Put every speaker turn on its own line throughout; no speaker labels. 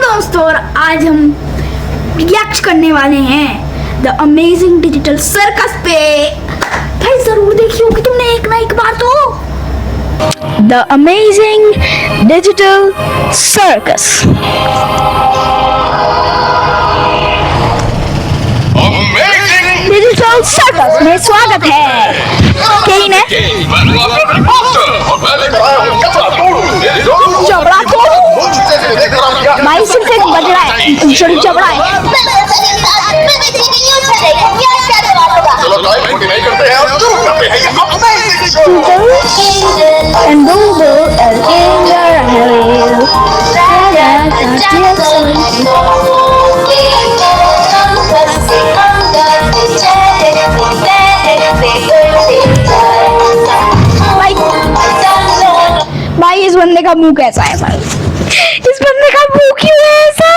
दोस्तों, और आज हम रिएक्ट करने वाले हैं द अमेजिंग डिजिटल सर्कस पे। भाई जरूर देखी होगी तुमने एक ना एक बार तो। The amazing digital circus. Digital circus में स्वागत है। केन है जबड़ा को भाई सिर्फ एक बज रहा है, जबड़ा है। भाई इस बंदे का मुंह कैसा है भाई? इस बंदे का मुंह क्यों है ऐसा?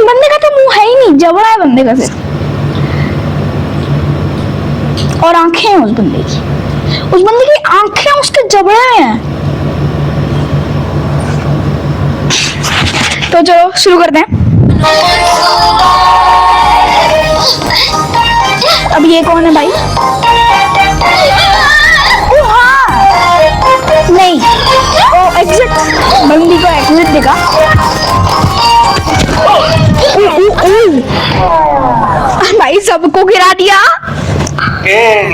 बंदे का तो मुंह है ही नहीं, जबड़ा है बंदे का सिर्फ, और आंखें हैं उस बंदे की। उस बंदे की आंखें उसके जबड़े में हैं। तो चलो शुरू करते हैं। अब ये कौन है भाई? नहीं, ओ एग्जिट, बंदी को एग्जिट दिखा। भाई सबको गिरा दिया।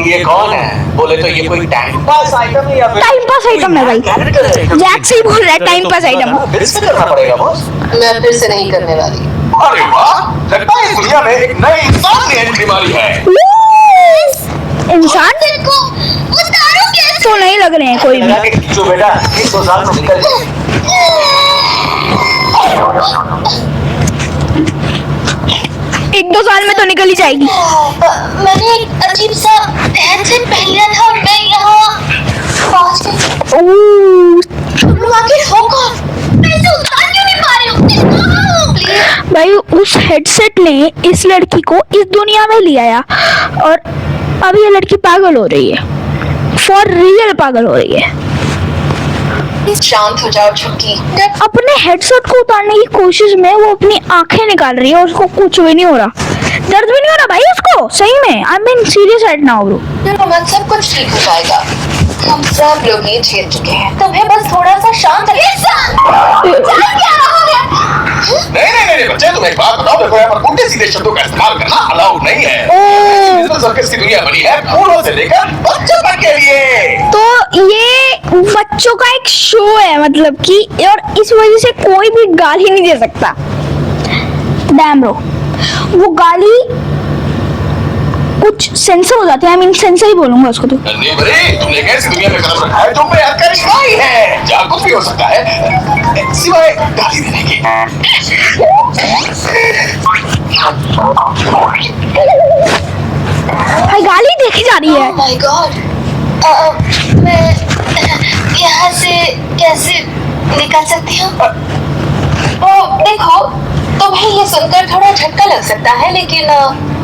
ये कौन है? बोले तो ये कोई टाइम पास आइटम है या फिर
टाइम पास आइटम है भाई। जैक से ही बोल रहा है टाइम पास आइटम।
फिर से करना पड़ेगा बॉस।
मैं फिर से नहीं करने वाली।
अरे वाह, लगता है इस दुनिया में एक नए इंसान की एंट्री मारी है।
इंसान तो नहीं लग रहे हैं कोई भी।
जो बेटा 100 साल में निकल जाए।
एक दो साल में तो निकल ही जाएगी।
मैंने एक अजीब सा हेडसेट पहन लिया था और मैं यहाँ पहुँच गई। आखिर होगा, मैं इसे उतार क्यों नहीं पा रही हूँ?
भाई उस हेडसेट ने इस लड़की को इस दुनिया में ले आया और अब ये लड़की पागल हो रही है, फॉर रियल पागल हो रही है।
शांत हो जाओ छुट्टी।
अपने हेडसेट को उतारने की कोशिश में वो अपनी आंखें निकाल रही है और उसको कुछ भी नहीं हो रहा, दर्द भी नहीं हो रहा भाई उसको, सही में। I mean serious right now bro.
सब कुछ ठीक हो जाएगा, हम सब लोग ये झेल चुके हैं। तुम्हें बस थोड़ा सा शांत
नहीं बच्चे, तुम्हें एक बात बताओ, देखो यहाँ पर उल्टे सीधे शब्दों का इस्तेमाल करना अलाउड नहीं है। डिजिटल सर्कस की दुनिया बनी है फूलों से लेकर बच्चों तक के लिए।
तो ये बच्चों का एक शो है मतलब कि, और इस वजह से कोई भी गाली नहीं दे सकता। डैम ब्रो, वो गाली कुछ सेंसर हो जाते हैं। आई मीन सेंसर ही बोलूंगा उसको तो।
तुमने एक ऐसी दुनिया में कदम रखा है जो बेहद करिश्माई है, जहाँ कुछ भी हो सकता है सिवाय गाली देने के।
भाई गाली देखी जा रही है।
Oh my God, मैं यहाँ से कैसे निकल सकती हूँ? देखो, तुम्हें ये सुनकर थोड़ा झटका लग सकता है, लेकिन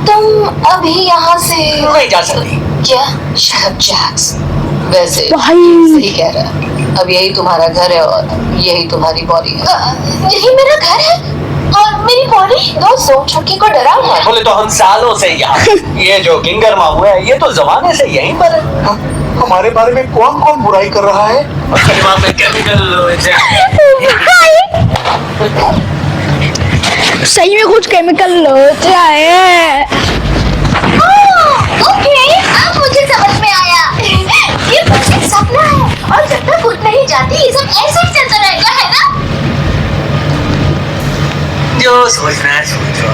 तुम अभी यहाँ से
नहीं जा सकती।
क्या? Shut up, Jax। वैसे
भाई
सही कह रहा है, अब यही तुम्हारा घर है और यही तुम्हारी बॉडी है। यही मेरा घर है और मेरी बॉडी। दोस्तों, छुट्टी को डराओ मत।
बोले तो हम सालों से यहाँ। ये जो किंगर मामू है, ये तो जमाने से यहीं पर है। हमारे बारे में कौन कौन बुराई कर रहा है? उसके दिमाग में केमिकल
सही में कुछ केमिकल लोचा है।
ओके, अब मुझे समझ में आया। ये बस एक सपना है और जब तक उठ नहीं जाती ये सब ऐसे ही चलता रहेगा, है ना?
जो सोचना है सोचो।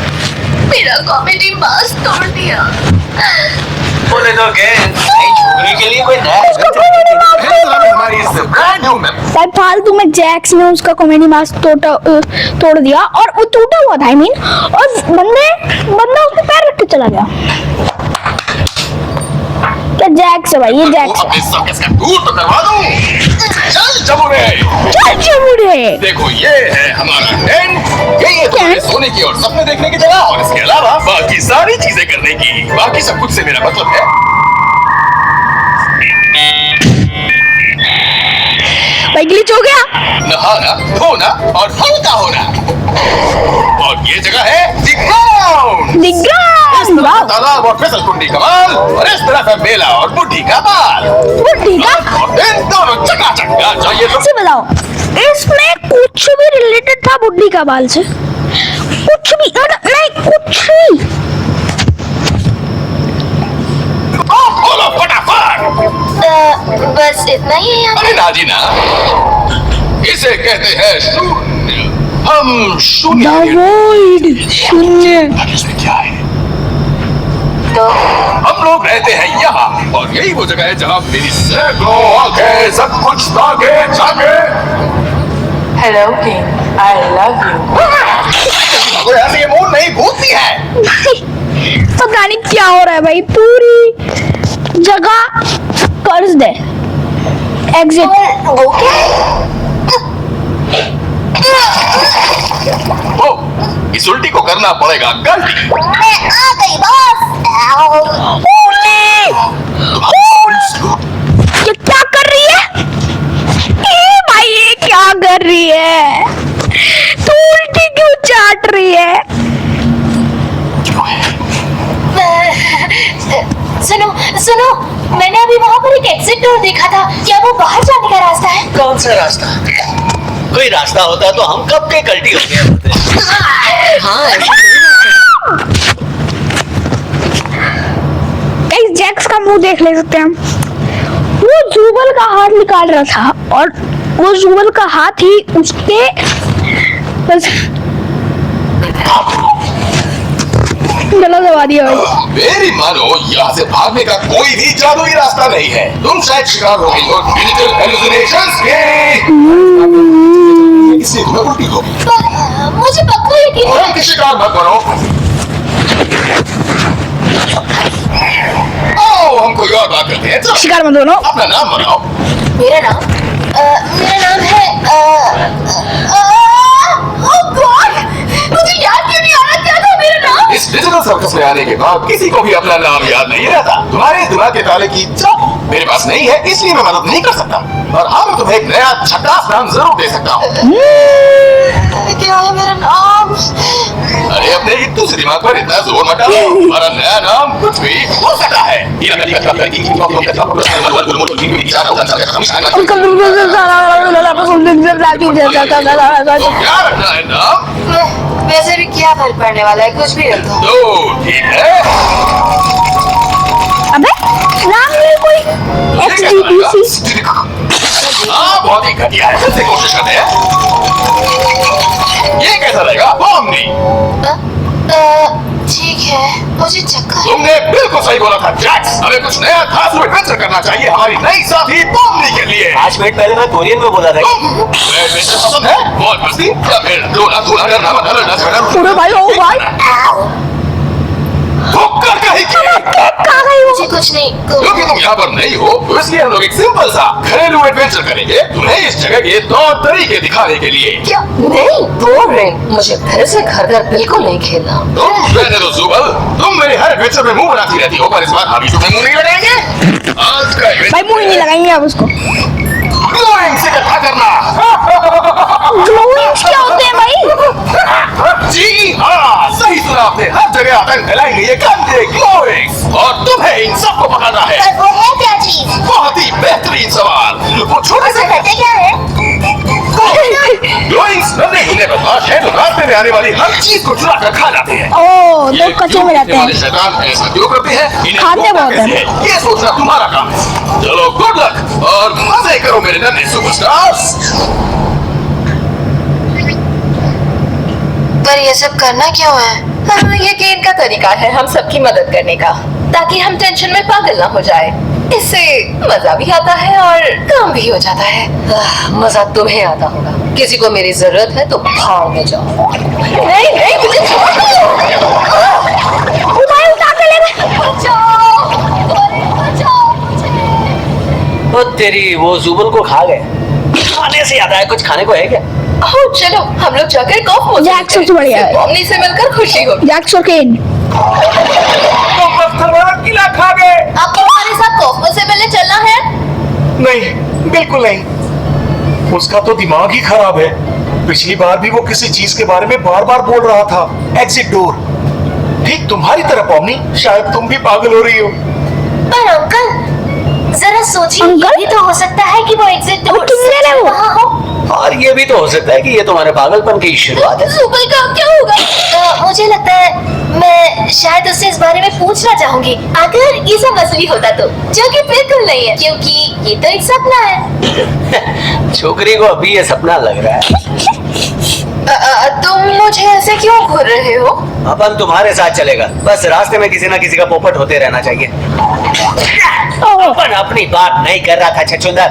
मेरा कॉमेडी मास्क तोड़ दिया।
बोले तो के लिए कोई नया
भाई फालतू में जैक्स ने उसका कॉमेडी मास्क तोड़ दिया और वो टूटा हुआ था। आई मीन, और बंदा उसमें पैर रख के चला गया। क्या जैक्स है भाई? ये जैक्स है।
देखो ये है हमारा टेंट, यही है तुम्हारे सोने की और सपने देखने की जगह, और इसके अलावा बाकी सारी चीजें करने की। बाकी सब कुछ से मेरा मतलब है
भाई ग्लिच हो गया।
नहाना, धोना और हल्का होना। और ये जगह है the ground.
The ground. Wow,
तालाब और फिसल कुंडी कमाल, और इस तरफ है मेला और बुढ़ी का बाल।
बुढ़ी का।
और इन दोनों चकाचक। चाहिए तो
से बताओ, इसमें कुछ भी रिलेटेड था बुढ़ी का बाल से? कुछ भी नहीं, कुछ भी।
बोलो फटाफट।
बस इतना ही है यहाँ।
अरे ना जी ना, इसे कहते हैं शून्य। हम शून्य के-
वॉइड, शून्य।
इसमें क्या है?
तो
हम लोग रहते हैं यहाँ, और यही वो जगह है जहाँ मेरी सैकड़ों आंखें सब कुछ ताके झाके।
Hello king, I love you.
कोई ऐसी ये मूड नहीं भूतती है।
पता नहीं क्या हो रहा है भाई, पूरी जगह कर्ज दे। एग्जिट।
वो क्या है?
ओ, इस उल्टी को करना पड़ेगा गलती।
मैं आ गई बॉस।
ये क्या कर रही है? ए भाई, ये क्या कर रही है? तू उल्टी क्यों चाट रही है?
सुनो सुनो, मैंने अभी वहाँ पर एक एग्जिट डोर देखा था। क्या वो बाहर जाने का रास्ता है?
कौन सा रास्ता? कोई रास्ता होता तो हम कब के कल्टी हो गए होते। हाँ,
गाइस, जैक्स का मुंह देख ले सकते हैं हम। वो जूबल का हाथ निकाल रहा था, और वो जूबल का हाथ ही उसके बस गला दबा दिया भाई।
मेरी मानो, यहाँ से भागने का कोई भी जादुई रास्ता नहीं है। तुम शायद शिकार हो गई हो डिजिटल हेलुसिनेशंस के। इससे तुम्हें उल्टी होगी।
मुझे पक्का यकीन है।
तुम की शिकार मत बनो। ओ, हम कोई और बात करते हैं। चलो,
शिकार मत बनो।
अपना नाम बताओ।
मेरा नाम है ओह गॉड, मुझे याद क्यों नहीं आ रहा क्या था मेरा नाम?
इस डिजिटल सर्कस में आने के बाद किसी को भी अपना नाम याद नहीं रहता। तुम्हारे दिमाग के ताले की चाबी मेरे पास नहीं है, इसलिए मैं मदद नहीं कर सकता। और हाँ, मैं तुम्हें एक नया झकास नाम जरूर दे सकता हूँ।
क्या है मेरा नाम?
अरे, अपने इतने से दिमाग पर इतना जोर मत डालो। हमारा नया नाम कुछ भी हो सकता है। तो क्या रखना है नाम?
वैसे भी क्या फर्क पड़ने वाला है, कुछ भी रख दो।
तो ठीक है।
अबे नाम नहीं कोई XGBC।
हाँ, बहुत ही घटिया है। फिर से कोशिश करते हैं। ये कैसा रहेगा? बॉम्बनी।
ठीक है, मुझे चक्कर।
तुमने बिल्कुल सही बोला था जैक्स। हमें कुछ नया खास एडवेंचर करना चाहिए हमारी नई साथी बॉम्बनी के लिए।
5 मिनट पहले मैं कोरियन में बोला था कि
तुम्हें एडवेंचर पसंद है? बहुत मस्ती या फिर धोना धोना करना मत
पूरे भाई, ओ भाई,
भुक्कर कहीं की।
कहाँ गई वो?
मुझे कुछ नहीं।
क्योंकि तुम यहाँ पर नहीं हो, तो इसलिए हम लोग एक सिंपल सा घरेलू एडवेंचर करेंगे, तुम्हें इस जगह के तौर तरीके दिखाने के लिए।
क्या? नहीं, बोरिंग। मुझे फिर से घर बिल्कुल नहीं खेलना।
तुम रहने दो जुबल, तुम मेरे हर एडवेंचर में मुंह बनाती रहती हो, पर इस बार हम ही तुम्हें मुंह नहीं लगाएंगे। आज का
भाई मुंह ही नहीं लगाएंगे आप उसको।
ग्लोइंग से इकट्ठा करना।
ग्लोइंग्स क्या होते हैं भाई?
जी हाँ, सही सुना आपने। हर जगह आतंक फैलाएंगे ये गंदे ग्लोइंग्स, और तुम्हें इन सबको पकड़ना है।
वो है क्या चीज?
बहुत ही बेहतरीन सवाल। वो छोटे से
करते क्या है?
ग्लोइंग्स नन्हे मुन्ने बदमाश हैं, तो रास्ते में आने वाली हर चीज को चुरा कर खा जाते हैं।
ओ,
ये
तो कच्चे में रहते
वाले
हैं।
शैतान ऐसा क्यों करते हैं? इन्हें
खाते
रोकना
बहुत हैं।
कैसे है? ये सोचना तुम्हारा काम है। चलो, गुड लक और मजे करो मेरे नन्हे सुपरस्टार्स।
पर ये सब करना क्यों है?
हाँ, ये गेम का तरीका है हम सबकी मदद करने का, ताकि हम टेंशन में पागल ना हो जाए। इससे मजा भी आता है और काम भी हो जाता है। मजा तुम्हें आता होगा। किसी को मेरी जरूरत है तो भाड़ में जाओ। नहीं नहीं, मुझे छोड़ दो।
उठा के ले गए।
बचाओ! अरे बचाओ मुझे!
वो तेरी वो जुबल को खा गए। खाने से याद आया, कुछ खाने को है क्या?
ओह, चलो हम लोग जाकर कॉफ
जैक सबसे बढ़िया है।
बॉम्बनी से मिलकर खुशी होगी।
जैक्स और केन।
किला खा गए।
आपको हमारे साथ कॉफी से मिलने चलना है?
नहीं, बिल्कुल नहीं।
उसका तो दिमाग ही खराब है। पिछली बार भी वो किसी चीज के बारे में बार बार बोल रहा था। एग्जिट डोर, ठीक तुम्हारी तरह पॉमनी, शायद तुम भी पागल हो रही हो।
पर अंकल जरा सोचिए, ये
अंकल?
भी तो हो सकता है कि वो एग्जिट डोर
किस
से
लिए वो?
वहाँ हो।
और ये भी तो हो सकता है कि ये तुम्हारे पागलपन की शुरुआत है।
सुबह का क्या होगा? मुझे लगता है मैं शायद उससे इस बारे में पूछना चाहूंगी, अगर ये सब असली होता तो, जो कि बिल्कुल नहीं है क्योंकि ये तो एक सपना है।
छोकरी को अभी ये सपना लग रहा है।
तुम मुझे ऐसे क्यों घूर रहे हो?
अपन तुम्हारे साथ चलेगा, बस रास्ते में किसी ना किसी का पोपट होते रहना चाहिए। अपन अपनी बात नहीं कर रहा था छछूंदर।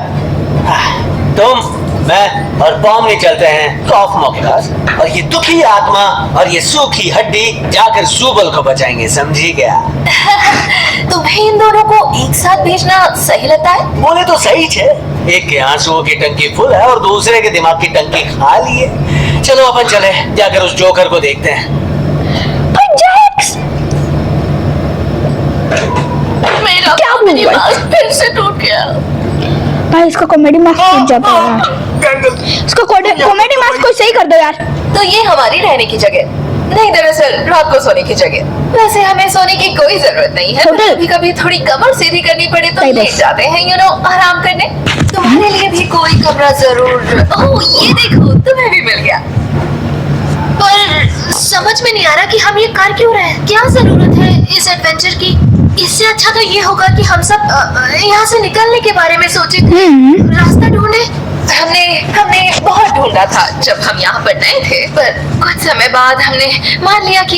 तुम, मैं और पॉमनी चलते हैं कॉफमो के पास, और ये दुखी आत्मा और ये सूखी हड्डी जाकर जुबल को बचाएंगे, समझी क्या?
तुम्हें इन दोनों को एक साथ भेजना सही लगता है?
बोले तो सही है, एक के आंसुओं की टंकी फुल है और दूसरे के दिमाग की टंकी खाली है। चलो अपन चले, जाकर उस जोकर को देखते हैं।
मेरा
क्या हुआ?
दिमाग फिर से टूट गया।
भाई इसका कॉमेडी मास्क टूट जाता है यार। इसका कॉमेडी मास्क कोई सही कर दो यार।
तो ये हमारी रहने की जगह नहीं, दरअसल रात को सोने की जगह। वैसे हमें सोने की कोई जरूरत नहीं है,
होटल।
कभी कभी थोड़ी कमर सीधी करनी पड़े तो
सही
लेट
बस।
जाते हैं, आराम करने। तुम्हारे लिए भी कोई कमरा जरूर। ओह ये देखो, तुम्हें भी मिल गया।
पर समझ में नहीं आ रहा कि हम ये कर क्यों रहे हैं। क्या जरूरत है इस एडवेंचर की? इससे अच्छा तो ये होगा कि हम सब यहाँ से निकलने के बारे में सोचे, रास्ता ढूंढे।
हमने बहुत ढूंढा था जब हम यहाँ पर नए थे, पर कुछ समय बाद हमने मान लिया कि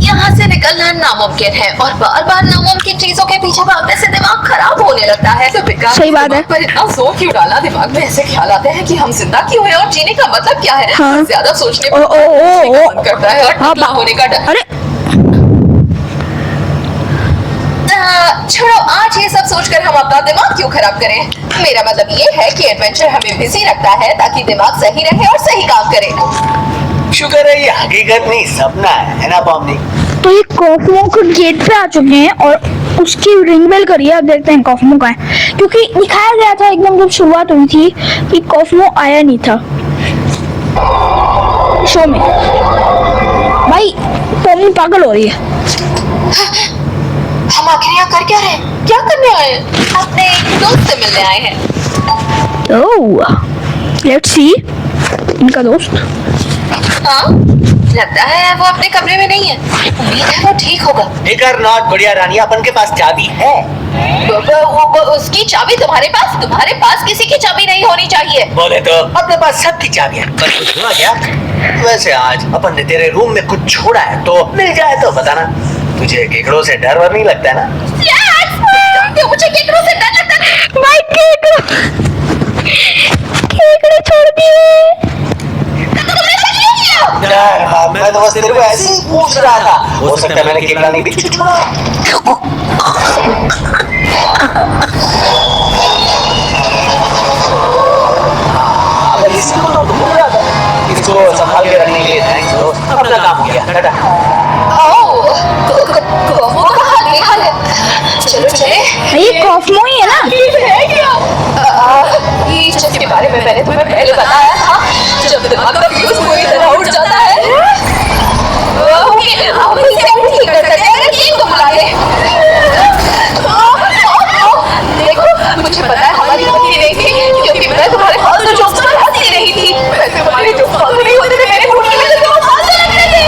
यहाँ से निकलना नामुमकिन है, और बार बार नामुमकिन चीजों के पीछे भागने से दिमाग खराब होने लगता है। तो बेकार
सही बात है।
दिमाग पर इतना जोर क्यों डाला? दिमाग में ऐसे ख्याल आते हैं कि हम जिंदा क्यों हैं और जीने का मतलब क्या है।
हाँ।
ज्यादा सोचने पर
ओ, ओ, ओ, ओ।
मन करता है और
हाँ,
टकला होने का डर।
अरे
छोड़ो, आज ये सब सोचकर हम अपना दिमाग क्यों खराब करें। मेरा मतलब ये है कि एडवेंचर हमें बिजी रखता है ताकि दिमाग सही रहे और सही काम करे।
शुक्र है ये हकीकत नहीं सपना है ना पॉमनी?
तो ये कॉफमो के गेट पे आ चुके हैं और उसकी रिंग बेल करिए। अब देखते हैं कॉफमो का है, क्योंकि दिखाया गया था एकदम जब शुरुआत हुई थी कि कॉफमो आया नहीं था शो में। भाई पॉमनी पागल हो रही है।
हम आखिर यहाँ कर क्या रहे हैं?
क्या करने आए हैं? अपने दोस्त से मिलने आए हैं।
ओह लेट्स सी इनका दोस्त।
हाँ, लगता है वो अपने कमरे में नहीं है। उम्मीद है वो ठीक होगा।
फिकर नॉट गुड़िया रानी, अपन के पास चाबी है।
उसकी चाबी तुम्हारे पास किसी की चाबी नहीं होनी चाहिए।
बोले तो अपने पास सबकी चाबी है, पर कुछ हुआ क्या? वैसे आज अपन ने तेरे रूम में कुछ छोड़ा है, तो मिल जाए तो बताना। तुझे केकड़ों से डर वर नहीं लगता है ना?
क्यों मुझे केकड़ों से डर लगता है?
भाई केकड़े छोड़ दिए।
मैं तो बस तेरे को ऐसे ही पूछ रहा था, हो सकता है मैंने केकड़ा नहीं भी छोड़ा। अगर इसको तो भूल रहा था, इसको संभाल के रखने के लिए थैंक्स ब्रो, अपना काम हो गया। टाटा।
वो कहाँ निहाल है? चलो चले।
ये कॉफमो ही है ना?
है क्या? ये जिसके बारे में मैंने तुम्हें पहले बताया था, जब दिमाग का फ्यूज पूरी तरह उड़ जाता है। ओके, हम इसे ठीक कर सकते हैं। टीम को बुला ले। देखो, मुझे पता है हमारी गलती नहीं थी, क्योंकि मैं तुम्हारे फालतू जोक्स पर हंस ही रही थी। वैसे तुम्हारे जोक्स फालतू नहीं होते थे, मेरे फूट की वजह से वो फालतू लगते थे।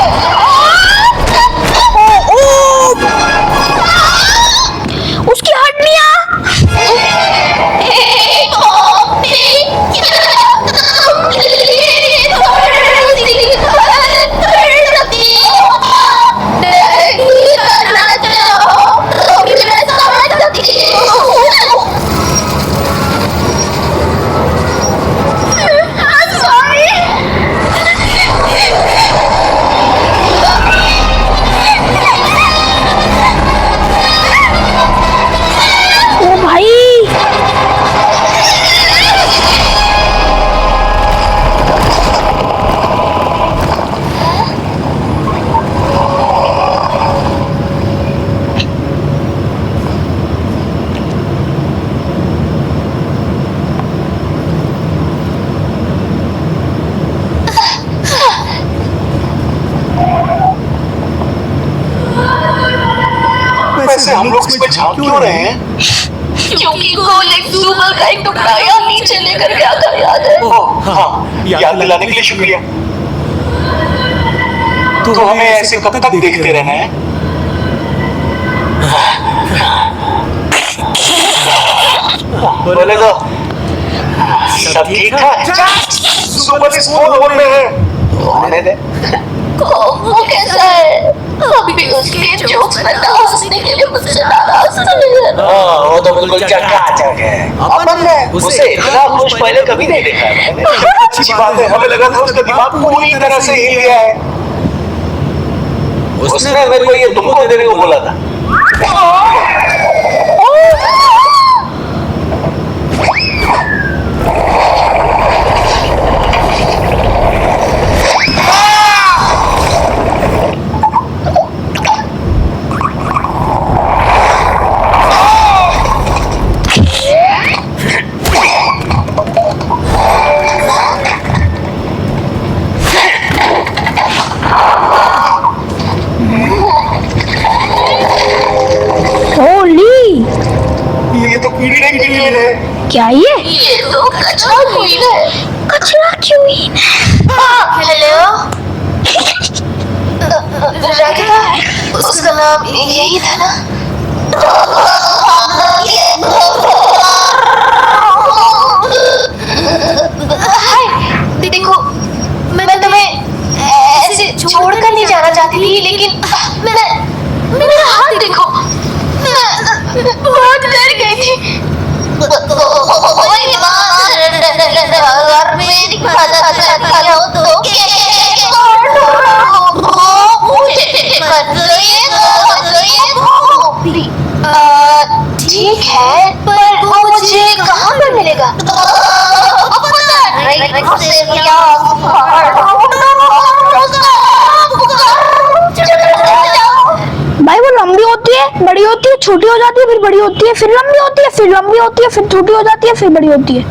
उसकी हड्डियां।
हम लोग इसमें झांक क्यों रहे हैं?
क्योंकि गोल एक सुबह का एक टुकड़ा यहाँ नीचे लेकर गया था, याद है?
हाँ, याद दिलाने के लिए शुक्रिया। तो हमें ऐसे कब तक देखते रहना है? बोले तो सब ठीक था। सुपर स्कूल होने में है, होने दे।
वो कैसा है? अभी उसके जोक्स में ना हंसने के लिए मुझसे नाराज है।
वो तो बिल्कुल चकाचक है। अपन ने उसे इतना खुश पहले कभी नहीं देखा है मैंने।
अच्छी बात है, हमें लगा था उसका दिमाग पूरी तरह से हिल गया है।
उसने मेरे को ये तुमको देने को बोला था।
ये तो कीड़े की नींद है।
क्या ये
तो कचरा क्वीन है।
कचरा क्वीन?
हेलो राधिका, उसका नाम यही था ना? हाय, देखो मैं तुम्हें ऐसे छोड़कर नहीं जाना चाहती थी, लेकिन मेरा हाथ देखो, मैं बहुत डर गई थी। अगर मेरी मदद करो तो ठीक है, पर वो मुझे कहाँ पर मिलेगा?
भाई वो लंबी होती है, बड़ी होती है, छोटी हो जाती है, फिर बड़ी होती है, फिर लंबी होती है, फिर लंबी होती है, फिर छोटी हो जाती है, फिर बड़ी होती है।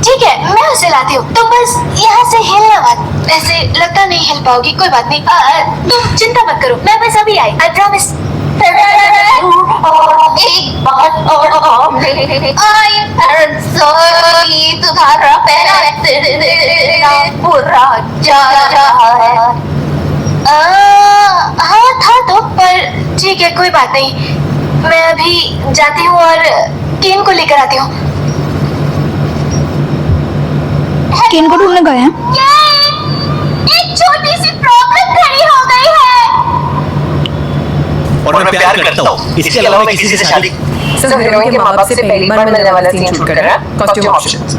ठीक है, मैं उसे लाती हूँ, तुम बस यहाँ से हिलना मत। ऐसे लगता नहीं हिल पाओगी, कोई बात नहीं। तुम चिंता मत करो, मैं बस अभी आई, आई प्रॉमिस। एक बात और तुम्हारा पैर पूरा जा रहा है। हाँ था तो, पर ठीक है, कोई बात नहीं। मैं अभी जाती हूँ और केन को लेकर आती हूँ।
केन को ढूंढने गए हैं।
एक छोटी सी प्रॉब्लम खड़ी हो गई है।
और मैं प्यार करता हूँ, इसके अलावा मैं किसी से शादी।
सब हीरोइन के माँ बाप से पहली बार मिलने वाला सीन शूट कर रहा है। कॉस्ट्यूम ऑप्शंस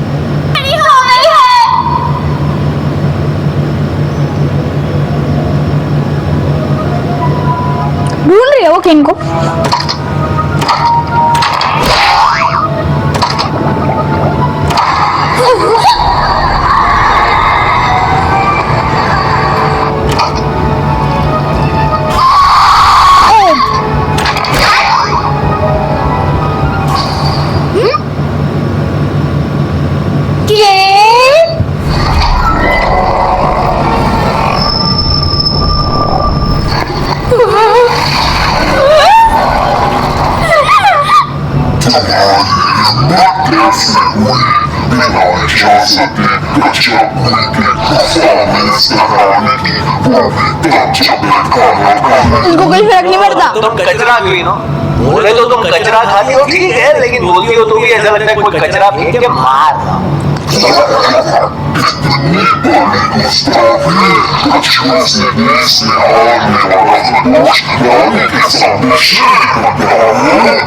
खड़ी हो गई है।
ढूंढ रही है वो केन को। इनको कोई फर्क नहीं पड़ता।
तुम कचरा क्वीन हो, बोले तो तुम कचरा खाती हो, ठीक है, लेकिन बोलती हो तो भी ऐसा लगता है कोई कचरा फेंक के मार रहा हो।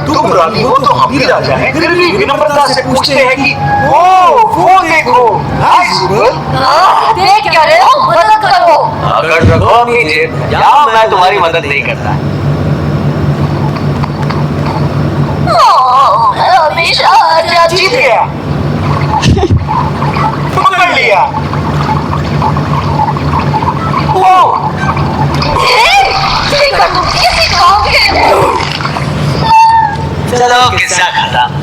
तुम रानी हो तो हम भी राजा हैं, फिर भी विनम्रता से पूछते हैं कि वो देखो। हाय सुबह,
देख क्या रहे हो? मदद करो।
अगर रखो अपनी जेब, या मैं तुम्हारी मदद नहीं करता।
हमेशा आजादी
जीत गया, पकड़ लिया।
देखा तुम किसी काम के।
चलो किस्सा खत्म।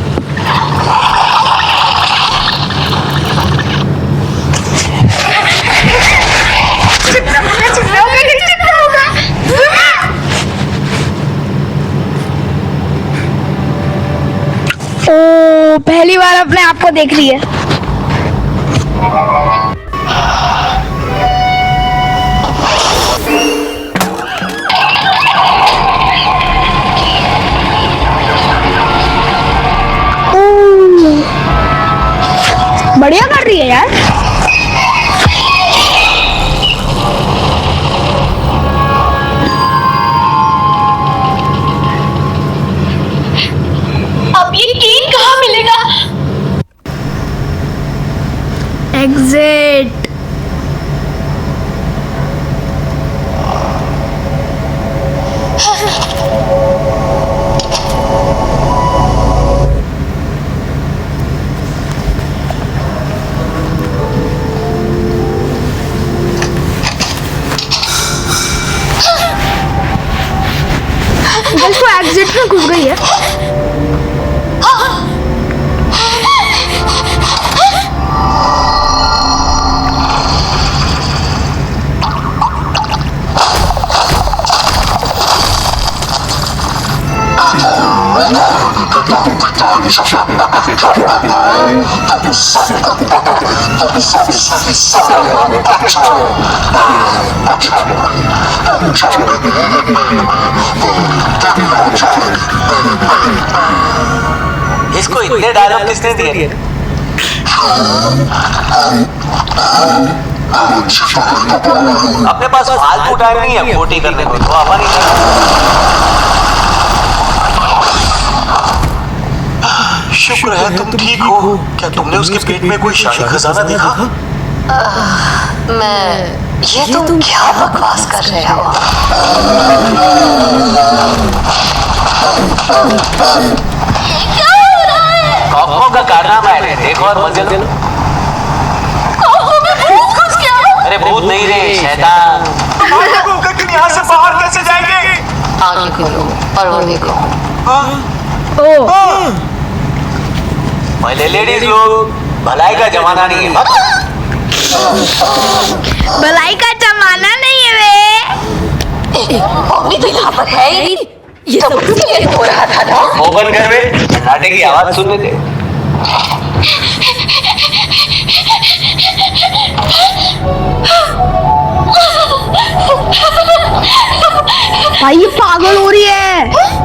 देख रही है। बढ़िया कर रही है यार।
अब ये केन कहाँ मिलेगा?
एग्जिट। तो एग्जिट में घुस गई है।
इसको इतने डायलॉग किसने दिए? अपने पास फालतू टाइम नहीं है पोटी करने को, तो अपन ही शुक्र है तुम ठीक हो। क्या तुमने उसके पेट में कोई शाही खजाना देखा?
मैं ये तुम क्या बकवास कर रहे हो?
कॉफों का कारनामा है, देखो और मजे लो। अरे भूत नहीं रे, शैतान। यहाँ से बाहर कैसे जाएंगे?
आगे खोलो और वो देखो।
पहले लेडीज लोग, भलाई का जमाना नहीं है।
भलाई का जमाना नहीं है वे।
मम्मी तो यहाँ पर है ही नहीं। ये सब क्यों हो रहा था ना?
ओपन घर में सन्नाटे की आवाज सुनने दे।
भाई ये पागल हो रही है।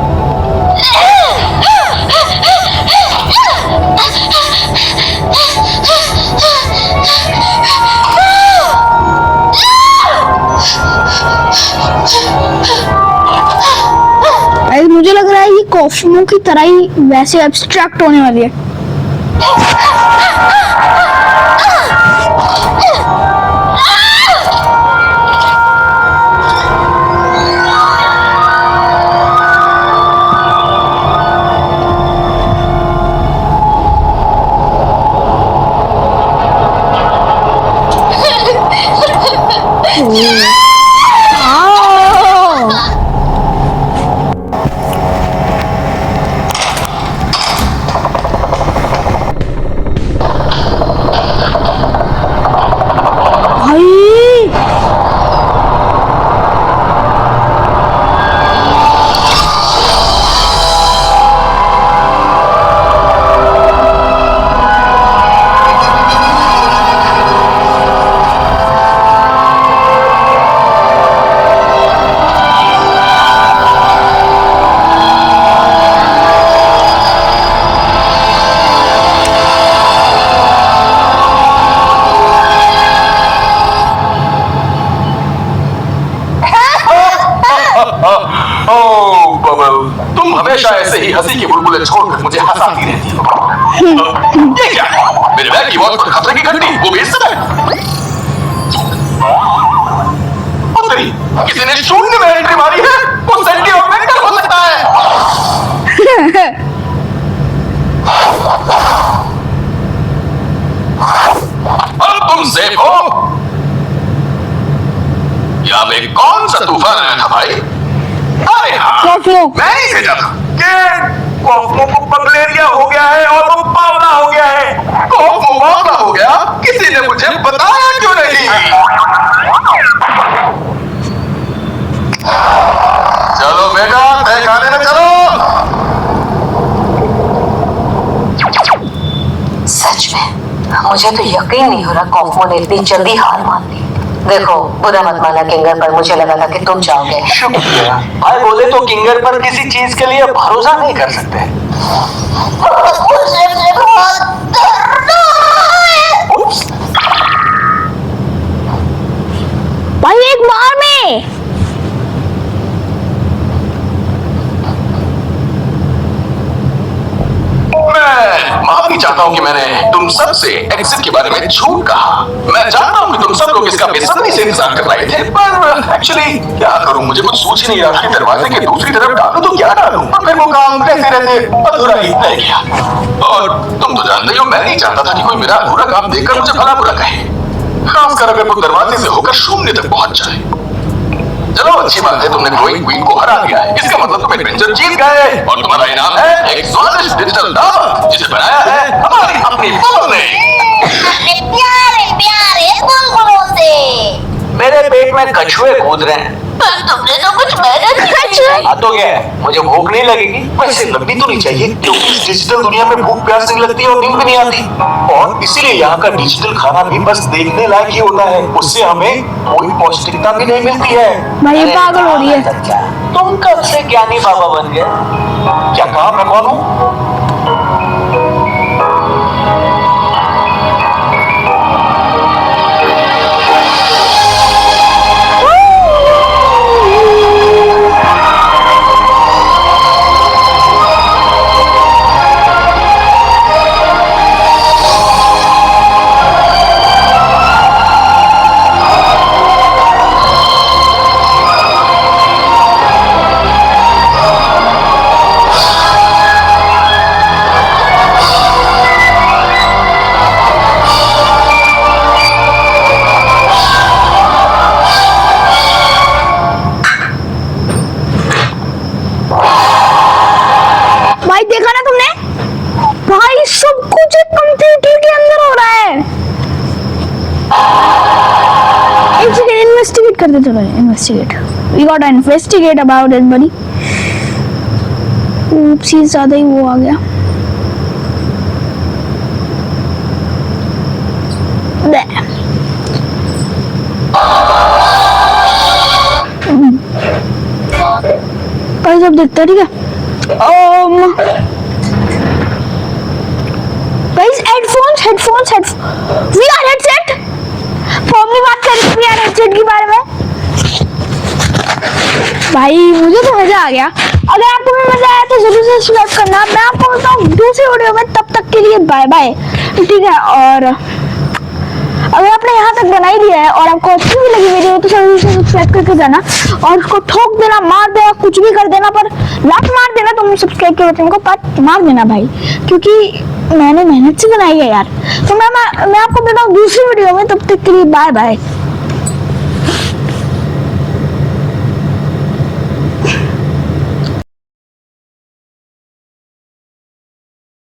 मुझे लग रहा है ये कॉफियों की तरह ही वैसे एब्स्ट्रैक्ट होने वाली है।
तुम हमेशा ऐसे ही हंसी के बुलबुले छोड़कर मुझे हंसाती रहती हो। ये क्या है? मेरे बैग की मौत पर खतरे की घंटी, वो भी इस समय? अरे, किसी ने शून्य में एंट्री मारी है। वो सेंटिमेंटल हो सकता है। अब तुम सेफ हो। यहाँ पे कौन सा तूफान आया था भाई? अरे हाँ, मैं ही भेजा था। कॉफमो को मलेरिया हो गया है और वो पावला हो गया है। कॉफमो पावला हो गया? किसी ने मुझे बताया क्यों नहीं? चलो बेटा, तय खाने में चलो।
सच मुझे तो यकीन नहीं हो रहा कॉफमो ने इतनी जल्दी हार मान ली। देखो बुरा मत माना किंगर पर, मुझे लगा था कि तुम जाओगे।
शुक्रिया। भाई बोले तो किंगर पर किसी चीज के लिए भरोसा नहीं कर सकते।
मुझे बहुत डर है।
भाई एक बार में
मैं माफी चाहता हूँ कि मैंने तुम सबसे एग्जिट के बारे में झूठ कहा। मैं जानता हूँ कि तुम सब लोग इसका बेसब्री से इंतजार कर रहे थे, पर एक्चुअली क्या करूँ, मुझे कुछ सूझ ही नहीं रहा कि दरवाजे के दूसरी तरफ डालूं तो क्या डालूं, और फिर वो काम रहते रहते अधूरा ही रह गया। और तुम तो जानते हो मैं नहीं चाहता था कि कोई मेरा अधूरा काम देखकर मुझे भला बुरा कहे, खासकर अगर वो दरवाजे से होकर शून्य तक पहुंच जाए। चलो अच्छी बात है, तुमने ग्रोइंग क्वीन को हरा दिया है, इसका मतलब तुम एडवेंचर जीत गए और तुम्हारा इनाम है एक स्वादिष्ट डिजिटल दावत जिसे बनाया है हमारी अपनी बुलबुल ने।
प्यारे प्यारे बुलबुलों से।
मेरे पेट में कछुए कूद रहे हैं।
पर तुमने तो कुछ मेहनत नहीं की।
हाँ तो क्या है, मुझे भूख नहीं लगेगी? वैसे लगनी तो नहीं चाहिए, क्योंकि इस डिजिटल दुनिया में भूख प्यास नहीं लगती और नींद भी नहीं आती, और इसीलिए यहाँ का डिजिटल खाना भी बस देखने लायक ही होता है, उससे हमें कोई पौष्टिकता भी नहीं मिलती है।
भाई ये
अरे
पागल हो रही है।
क्या तुम कब से ज्ञानी बाबा बन गए? क्या कहा मैं कौन हूँ?
भाई देखा ना तुमने, भाई सब कुछ एक कंप्यूटर के अंदर हो रहा है। एक सेकंड इन्वेस्टिगेट करते, चलो investigate, we got to investigate about it buddy. Oopsie ज्यादा ही वो आ गया। भाई सब देखते हैं, ठीक है। Guys, headphones. We are headset. Formally बात कर रहे हैं हेडसेट के बारे में। भाई मुझे तो मजा आ गया। अगर आपको भी मजा आया तो जरूर से सब्सक्राइब करना। मैं आपको बोलता हूँ दूसरी वीडियो में, तब तक के लिए बाय बाय, ठीक है। और अगर आपने यहाँ तक बना ही दिया है और आपको अच्छी भी लगी वीडियो तो जरूर से सब्सक्राइब करके जाना, और उसको ठोक देना, मार देना, कुछ भी कर देना, पर लात मार देना तुम सब्सक्राइब के बटन को, पर मार देना भाई, क्योंकि मैंने मेहनत से बनाई है यार। तो मैं आपको मिलता हूँ दूसरी वीडियो में, तब तक के लिए बाय बाय।